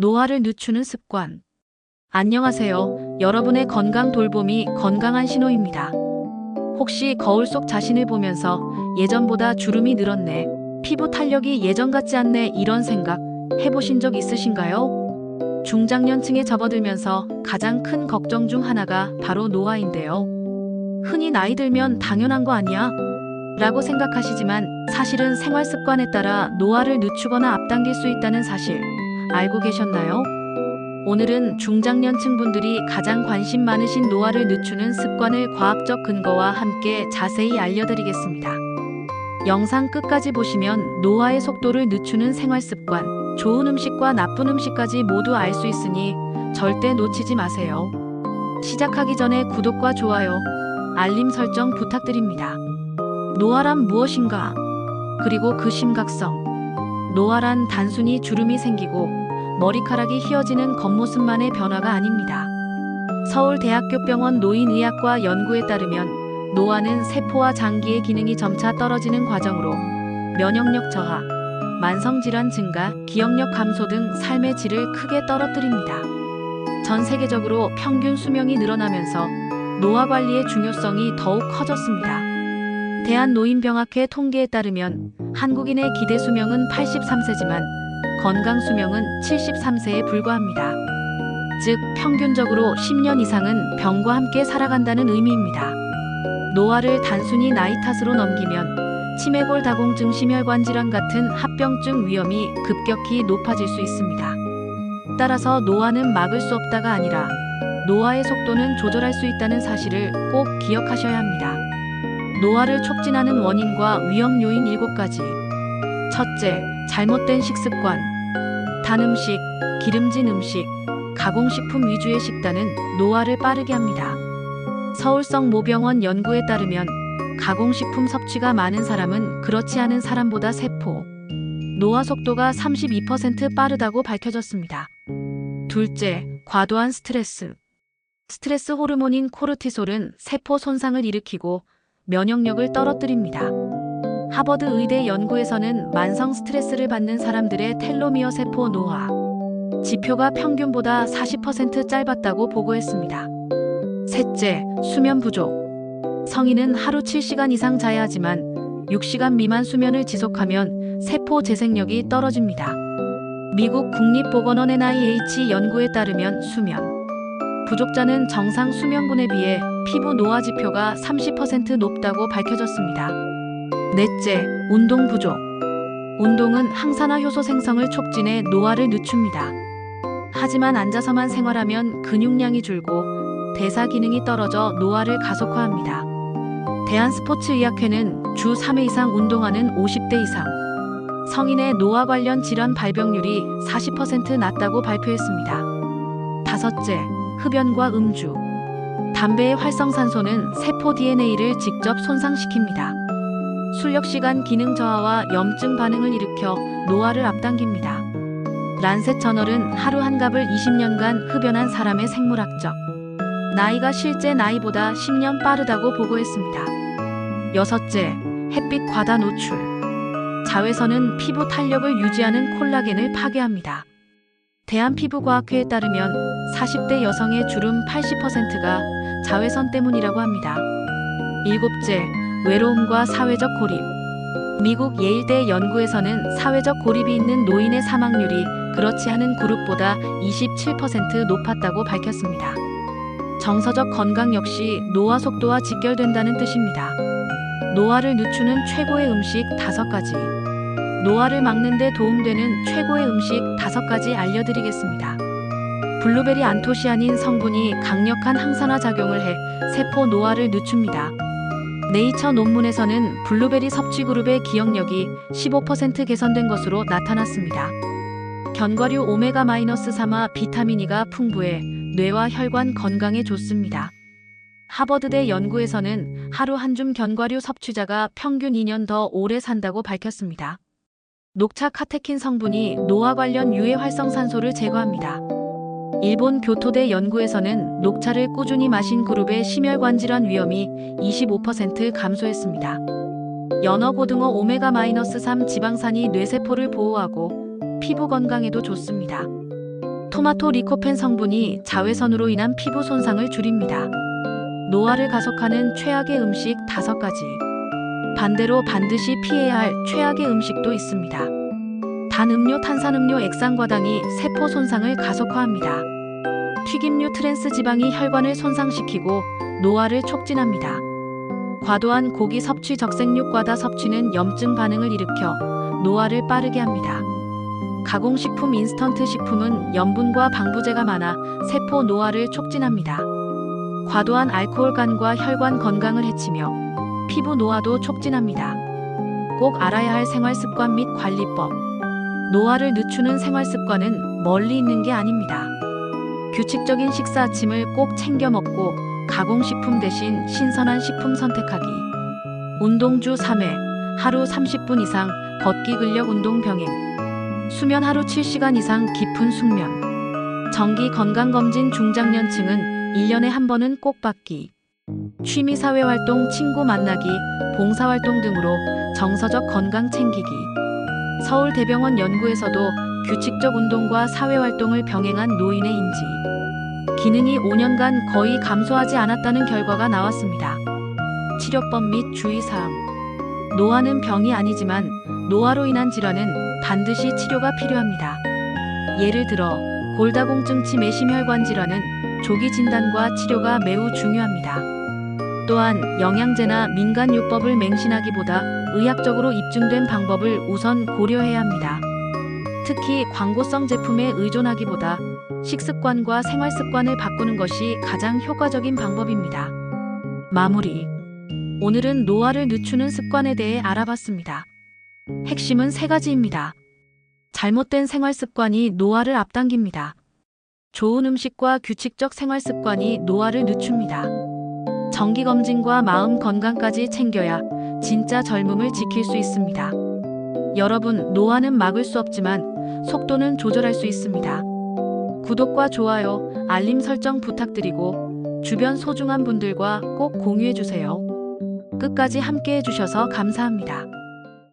노화를 늦추는 습관. 안녕하세요. 여러분의 건강 돌봄이 건강한 신호입니다. 혹시 거울 속 자신을 보면서 예전보다 주름이 늘었네, 피부 탄력이 예전 같지 않네, 이런 생각 해보신 적 있으신가요? 중장년층에 접어들면서 가장 큰 걱정 중 하나가 바로 노화인데요. 흔히 나이 들면 당연한 거 아니야? 라고 생각하시지만 사실은 생활 습관에 따라 노화를 늦추거나 앞당길 수 있다는 사실 알고 계셨나요? 오늘은 중장년층 분들이 가장 관심 많으신 노화를 늦추는 습관을 과학적 근거와 함께 자세히 알려드리겠습니다. 영상 끝까지 보시면 노화의 속도를 늦추는 생활 습관, 좋은 음식과 나쁜 음식까지 모두 알 수 있으니 절대 놓치지 마세요. 시작하기 전에 구독과 좋아요, 알림 설정 부탁드립니다. 노화란 무엇인가? 그리고 그 심각성. 노화란 단순히 주름이 생기고 머리카락이 휘어지는 겉모습만의 변화가 아닙니다. 서울대학교병원 노인의학과 연구에 따르면 노화는 세포와 장기의 기능이 점차 떨어지는 과정으로 면역력 저하, 만성질환 증가, 기억력 감소 등 삶의 질을 크게 떨어뜨립니다. 전 세계적으로 평균 수명이 늘어나면서 노화 관리의 중요성이 더욱 커졌습니다. 대한노인병학회 통계에 따르면 한국인의 기대 수명은 83세지만 건강 수명은 73세에 불과합니다. 즉, 평균적으로 10년 이상은 병과 함께 살아간다는 의미입니다. 노화를 단순히 나이 탓으로 넘기면 치매골 다공증, 심혈관 질환 같은 합병증 위험이 급격히 높아질 수 있습니다. 따라서 노화는 막을 수 없다가 아니라 노화의 속도는 조절할 수 있다는 사실을 꼭 기억하셔야 합니다. 노화를 촉진하는 원인과 위험 요인 7가지. 첫째, 잘못된 식습관. 단 음식, 기름진 음식, 가공식품 위주의 식단은 노화를 빠르게 합니다. 서울성 모병원 연구에 따르면 가공식품 섭취가 많은 사람은 그렇지 않은 사람보다 세포 노화 속도가 32% 빠르다고 밝혀졌습니다. 둘째, 과도한 스트레스. 스트레스 호르몬인 코르티솔은 세포 손상을 일으키고 면역력을 떨어뜨립니다. 하버드 의대 연구에서는 만성 스트레스를 받는 사람들의 텔로미어 세포 노화 지표가 평균보다 40% 짧았다고 보고했습니다. 셋째, 수면 부족. 성인은 하루 7시간 이상 자야 하지만 6시간 미만 수면을 지속하면 세포 재생력이 떨어집니다. 미국 국립보건원 NIH 연구에 따르면 수면 부족자는 정상 수면군에 비해 피부 노화 지표가 30% 높다고 밝혀졌습니다. 넷째, 운동 부족. 운동은 항산화 효소 생성을 촉진해 노화를 늦춥니다. 하지만 앉아서만 생활하면 근육량이 줄고 대사 기능이 떨어져 노화를 가속화합니다. 대한스포츠의학회는 주 3회 이상 운동하는 50대 이상 성인의 노화 관련 질환 발병률이 40% 낮다고 발표했습니다. 다섯째, 흡연과 음주. 담배의 활성산소는 세포 DNA를 직접 손상시킵니다. 술력시간 기능 저하와 염증 반응을 일으켜 노화를 앞당깁니다. 란셋 저널은 하루 한 갑을 20년간 흡연한 사람의 생물학적 나이가 실제 나이보다 10년 빠르다고 보고했습니다. 여섯째, 햇빛 과다 노출. 자외선은 피부 탄력을 유지하는 콜라겐을 파괴합니다. 대한피부과학회에 따르면 40대 여성의 주름 80%가 자외선 때문이라고 합니다. 일곱째, 외로움과 사회적 고립. 미국 예일대 연구에서는 사회적 고립이 있는 노인의 사망률이 그렇지 않은 그룹보다 27% 높았다고 밝혔습니다. 정서적 건강 역시 노화 속도와 직결된다는 뜻입니다. 노화를 늦추는 최고의 음식 5가지. 노화를 막는 데 도움되는 최고의 음식 5가지 알려드리겠습니다. 블루베리 안토시아닌 성분이 강력한 항산화 작용을 해 세포 노화를 늦춥니다. 네이처 논문에서는 블루베리 섭취 그룹의 기억력이 15% 개선된 것으로 나타났습니다. 견과류 오메가-3와 비타민 E가 풍부해 뇌와 혈관 건강에 좋습니다. 하버드대 연구에서는 하루 한 줌 견과류 섭취자가 평균 2년 더 오래 산다고 밝혔습니다. 녹차 카테킨 성분이 노화 관련 유해 활성산소를 제거합니다. 일본 교토대 연구에서는 녹차를 꾸준히 마신 그룹의 심혈관 질환 위험이 25% 감소했습니다. 연어 고등어 오메가-3 지방산이 뇌세포를 보호하고 피부 건강에도 좋습니다. 토마토 리코펜 성분이 자외선으로 인한 피부 손상을 줄입니다. 노화를 가속하는 최악의 음식 5가지. 반대로 반드시 피해야 할 최악의 음식도 있습니다. 단음료, 탄산음료, 액상과당이 세포 손상을 가속화합니다. 튀김류, 트랜스 지방이 혈관을 손상시키고 노화를 촉진합니다. 과도한 고기 섭취, 적색육, 과다 섭취는 염증 반응을 일으켜 노화를 빠르게 합니다. 가공식품, 인스턴트 식품은 염분과 방부제가 많아 세포 노화를 촉진합니다. 과도한 알코올 간과 혈관 건강을 해치며 피부 노화도 촉진합니다. 꼭 알아야 할 생활습관 및 관리법. 노화를 늦추는 생활습관은 멀리 있는 게 아닙니다. 규칙적인 식사, 아침을 꼭 챙겨 먹고 가공식품 대신 신선한 식품 선택하기. 운동 주 3회, 하루 30분 이상 걷기, 근력 운동 병행. 수면 하루 7시간 이상 깊은 숙면. 정기 건강검진, 중장년층은 1년에 한 번은 꼭 받기. 취미, 사회활동, 친구 만나기, 봉사활동 등으로 정서적 건강 챙기기. 서울대병원 연구에서도 규칙적 운동과 사회활동을 병행한 노인의 인지 기능이 5년간 거의 감소하지 않았다는 결과가 나왔습니다. 치료법 및 주의사항. 노화는 병이 아니지만 노화로 인한 질환은 반드시 치료가 필요합니다. 예를 들어 골다공증, 치매, 심혈관 질환은 조기 진단과 치료가 매우 중요합니다. 또한 영양제나 민간요법을 맹신하기보다 의학적으로 입증된 방법을 우선 고려해야 합니다. 특히 광고성 제품에 의존하기보다 식습관과 생활습관을 바꾸는 것이 가장 효과적인 방법입니다. 마무리. 오늘은 노화를 늦추는 습관에 대해 알아봤습니다. 핵심은 3가지입니다. 잘못된 생활습관이 노화를 앞당깁니다. 좋은 음식과 규칙적 생활습관이 노화를 늦춥니다. 정기검진과 마음 건강까지 챙겨야 진짜 젊음을 지킬 수 있습니다. 여러분, 노화는 막을 수 없지만 속도는 조절할 수 있습니다. 구독과 좋아요, 알림 설정 부탁드리고 주변 소중한 분들과 꼭 공유해주세요. 끝까지 함께 해주셔서 감사합니다.